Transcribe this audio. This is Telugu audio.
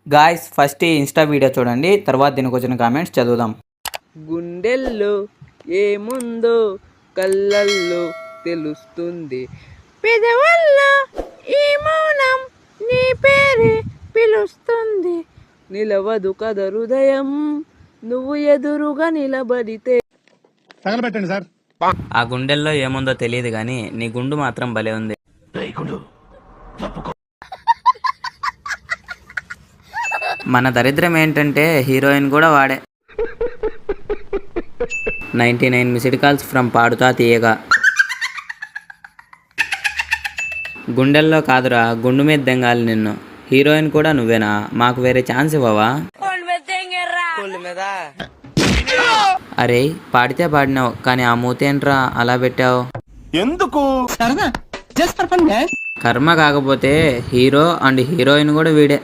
గాయ్స్ ఫస్ట్ ఈ ఇన్స్టా వీడియో చూడండి, తర్వాత దీనికి వచ్చిన కామెంట్స్ చదువుదాం. గుండెల్లో ఏముందో కళ్ళల్లో తెలుస్తుంది, పెదవుల్లో ఈ మౌనం నీ పేరే పిలుస్తుంది, నిలవదు కథ హృదయం నువ్వు ఎదురుగా నిలబడితే. తగలబెట్టండి సార్. ఆ గుండెల్లో ఏముందో తెలియదు కానీ నీ గుండు మాత్రం భలే ఉంది. మన దరిద్రం ఏంటంటే హీరోయిన్ కూడా వాడే. 99 మిస్డ్ కాల్స్ ఫ్రమ్ పాడుతా తీయగా. గుండెల్లో కాదురా, గుండు మీద దెంగాలి నిన్ను. హీరోయిన్ కూడా నువ్వేనా? మాకు వేరే ఛాన్స్ ఇవ్వవా? అరే పాడితే పాడినావు కానీ ఆ మూతేంట్రా అలా పెట్టావు? ఎందుకు? కర్మ కాకపోతే హీరో అండ్ హీరోయిన్ కూడా వీడే.